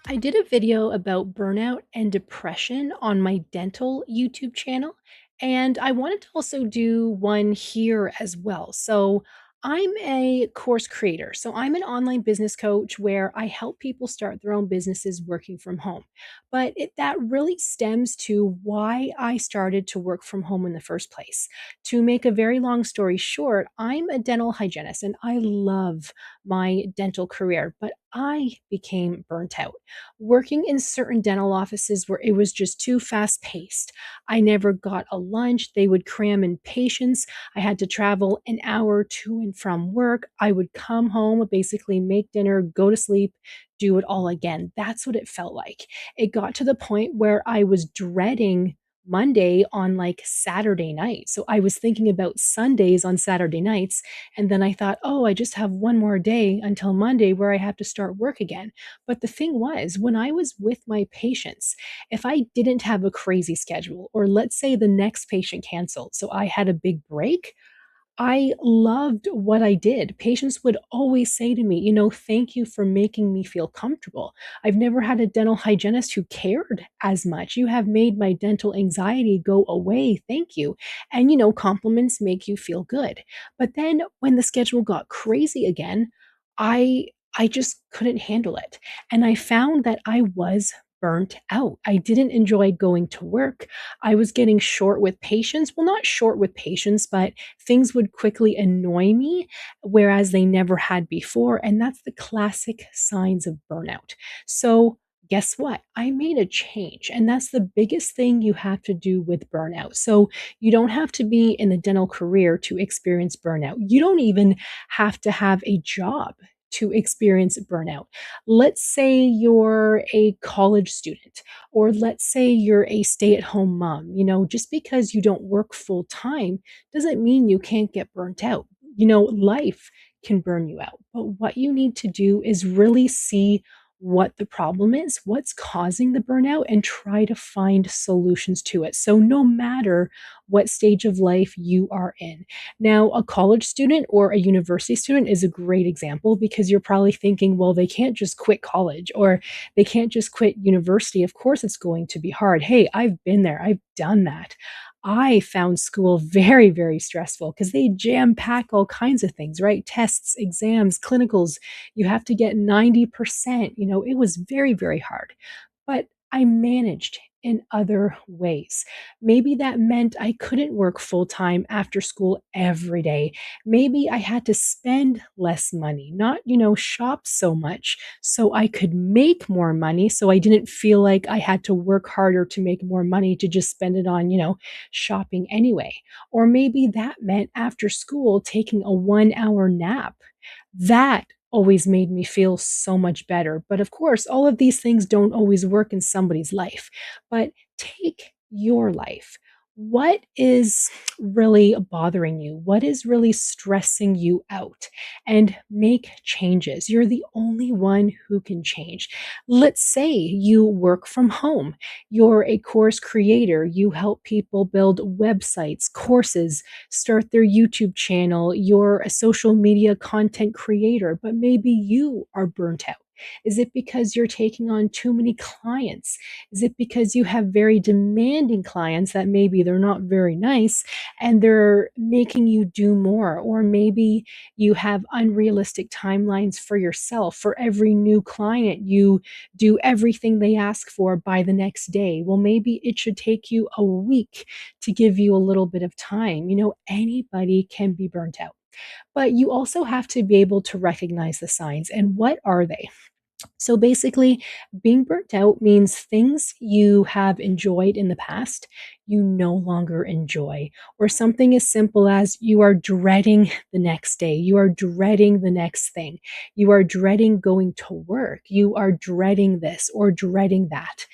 I did a video about burnout and depression on my dental YouTube channel, and I wanted to also do one here as well. So, I'm a course creator. So, I'm an online business coach where I help people start their own businesses working from home. But that really stems to why I started to work from home in the first place. To make a very long story short, I'm a dental hygienist and I love my dental career, but I became burnt out working in certain dental offices where it was just too fast paced. I never got a lunch. They would cram in patients. I had to travel an hour to and from work. I would come home, basically make dinner, go to sleep, do it all again. That's what it felt like. It got to the point where I was dreading Monday on like Saturday night. So I was thinking about Sundays on Saturday nights. And then I thought, oh, I just have one more day until Monday where I have to start work again. But the thing was, when I was with my patients, if I didn't have a crazy schedule, or let's say the next patient canceled, so I had a big break, I loved what I did. Patients would always say to me, thank you for making me feel comfortable. I've never had a dental hygienist who cared as much. You have made my dental anxiety go away. Thank you. And, compliments make you feel good. But then when the schedule got crazy again, I I just couldn't handle it. And I found that I was burnt out. I didn't enjoy going to work. I was getting short with patience. Well, not short with patience, but things would quickly annoy me, whereas they never had before. And that's the classic signs of burnout. So, guess what? I made a change. And that's the biggest thing you have to do with burnout. So, you don't have to be in the dental career to experience burnout. You don't even have to have a job to experience burnout. Let's say you're a college student, or let's say you're a stay at home mom. Just because you don't work full time doesn't mean you can't get burnt out. Life can burn you out. But what you need to do is really see what the problem is, what's causing the burnout, and try to find solutions to it. So, no matter what stage of life you are in. Now, a college student or a university student is a great example because you're probably thinking, well, they can't just quit college or they can't just quit university. Of course, it's going to be hard. Hey, I've been there, I've done that. I found school very, very stressful because they jam pack all kinds of things, right? Tests, exams, clinicals. You have to get 90%. It was very, very hard. But I managed in other ways. Maybe that meant I couldn't work full time after school every day. Maybe I had to spend less money, not, shop so much so I could make more money. So I didn't feel like I had to work harder to make more money to just spend it on, shopping anyway. Or maybe that meant after school taking a 1 hour nap. That always made me feel so much better. But of course, all of these things don't always work in somebody's life. But take your life. What is really bothering you? What is really stressing you out? And make changes. You're the only one who can change. Let's say you work from home. You're a course creator. You help people build websites, courses, start their YouTube channel. You're a social media content creator, but maybe you are burnt out. Is it because you're taking on too many clients? Is it because you have very demanding clients that maybe they're not very nice and they're making you do more? Or maybe you have unrealistic timelines for yourself. For every new client, you do everything they ask for by the next day. Well, maybe it should take you a week to give you a little bit of time. Anybody can be burnt out. But you also have to be able to recognize the signs. And what are they? So basically, being burnt out means things you have enjoyed in the past, you no longer enjoy, or something as simple as you are dreading the next day, you are dreading the next thing, you are dreading going to work, you are dreading this or dreading that.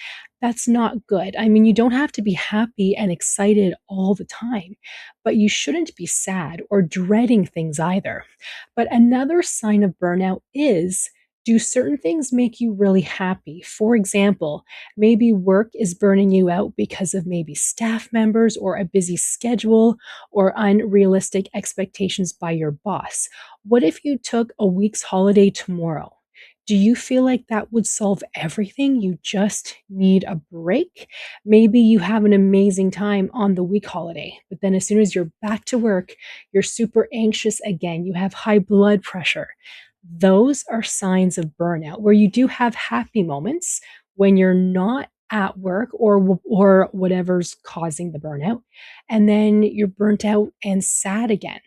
That's not good. I mean, you don't have to be happy and excited all the time, but you shouldn't be sad or dreading things either. But another sign of burnout is, do certain things make you really happy? For example, maybe work is burning you out because of maybe staff members or a busy schedule or unrealistic expectations by your boss. What if you took a week's holiday tomorrow? Do you feel like that would solve everything? You just need a break? Maybe you have an amazing time on the week holiday, but then as soon as you're back to work, you're super anxious again. You have high blood pressure. Those are signs of burnout where you do have happy moments when you're not at work or whatever's causing the burnout, and then you're burnt out and sad again.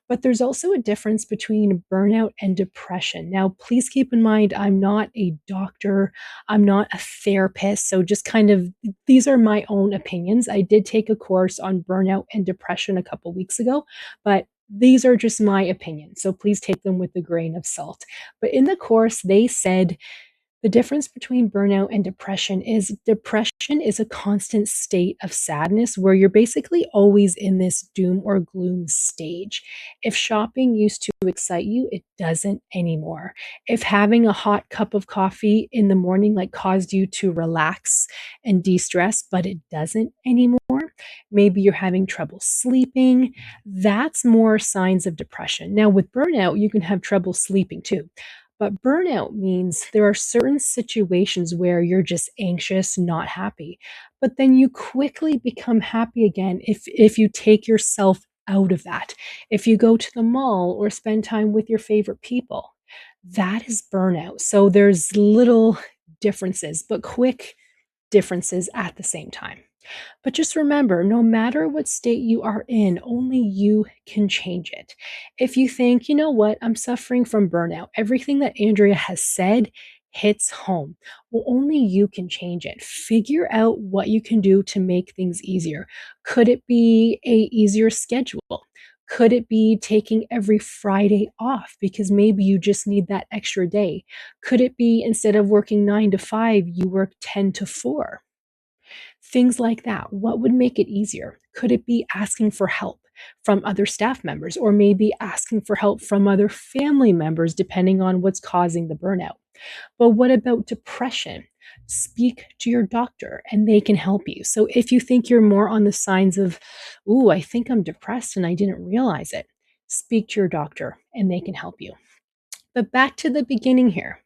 But there's also a difference between burnout and depression. Now, please keep in mind, I'm not a doctor, I'm not a therapist. So, just kind of these are my own opinions. I did take a course on burnout and depression a couple weeks ago, but these are just my opinions. So, please take them with a grain of salt. But in the course, they said the difference between burnout and depression is a constant state of sadness where you're basically always in this doom or gloom stage. If shopping used to excite you, it doesn't anymore. If having a hot cup of coffee in the morning like caused you to relax and de-stress, but it doesn't anymore. Maybe you're having trouble sleeping. That's more signs of depression. Now, with burnout, you can have trouble sleeping too. But burnout means there are certain situations where you're just anxious, not happy. But then you quickly become happy again if you take yourself out of that. If you go to the mall or spend time with your favorite people, that is burnout. So there's little differences, but quick differences at the same time. But just remember, no matter what state you are in, only you can change it. If you think, you know what, I'm suffering from burnout, everything that Andrea has said hits home. Well, only you can change it. Figure out what you can do to make things easier. Could it be a easier schedule? Could it be taking every Friday off because maybe you just need that extra day? Could it be instead of working 9 to 5, you work 10 to 4? Things like that. What would make it easier? Could it be asking for help from other staff members, or maybe asking for help from other family members, depending on what's causing the burnout? But what about depression? Speak to your doctor and they can help you. So if you think you're more on the signs of, ooh, I think I'm depressed and I didn't realize it, speak to your doctor and they can help you. But back to the beginning here.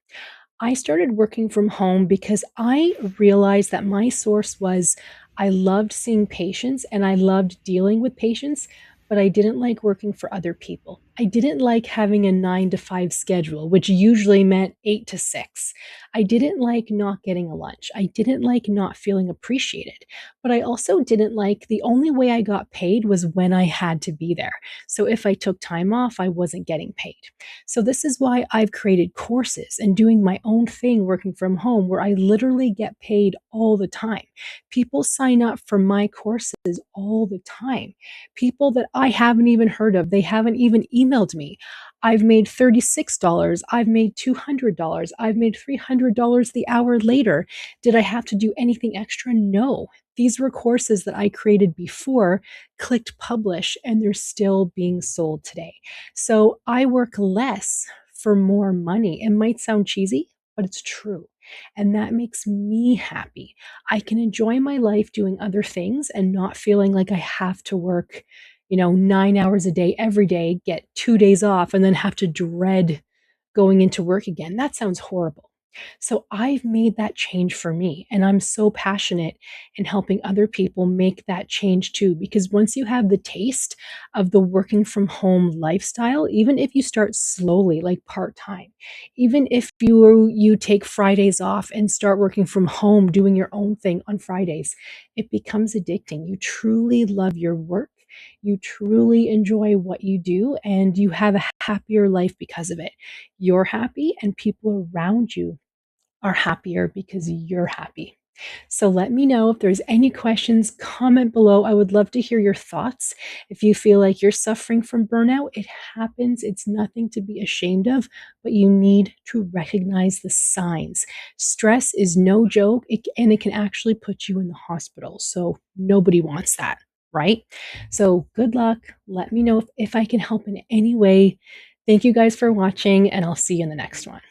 I started working from home because I realized that my source was I loved seeing patients and I loved dealing with patients, but I didn't like working for other people. I didn't like having a 9 to 5 schedule, which usually meant 8 to 6. I didn't like not getting a lunch. I didn't like not feeling appreciated. But I also didn't like the only way I got paid was when I had to be there. So if I took time off, I wasn't getting paid. So, this is why I've created courses and doing my own thing working from home where I literally get paid all the time. People sign up for my courses all the time. People that I haven't even heard of, they haven't even emailed me. I've made $36. I've made $200. I've made $300 the hour later. Did I have to do anything extra? No. These were courses that I created before, clicked publish, and they're still being sold today. So I work less for more money. It might sound cheesy, but it's true. And that makes me happy. I can enjoy my life doing other things and not feeling like I have to work, 9 hours a day every day, get 2 days off, and then have to dread going into work again. That sounds horrible. So I've made that change for me, and I'm so passionate in helping other people make that change too. Because once you have the taste of the working from home lifestyle, even if you start slowly, like part time, even if you take Fridays off and start working from home, doing your own thing on Fridays, it becomes addicting. You truly love your work. You truly enjoy what you do, and you have a happier life because of it. You're happy, and people around you are happier because you're happy. So let me know if there's any questions, comment below. I would love to hear your thoughts. If you feel like you're suffering from burnout, it happens. It's nothing to be ashamed of, but you need to recognize the signs. Stress is no joke, and it can actually put you in the hospital. So nobody wants that, right? So good luck. Let me know if I can help in any way. Thank you guys for watching, and I'll see you in the next one.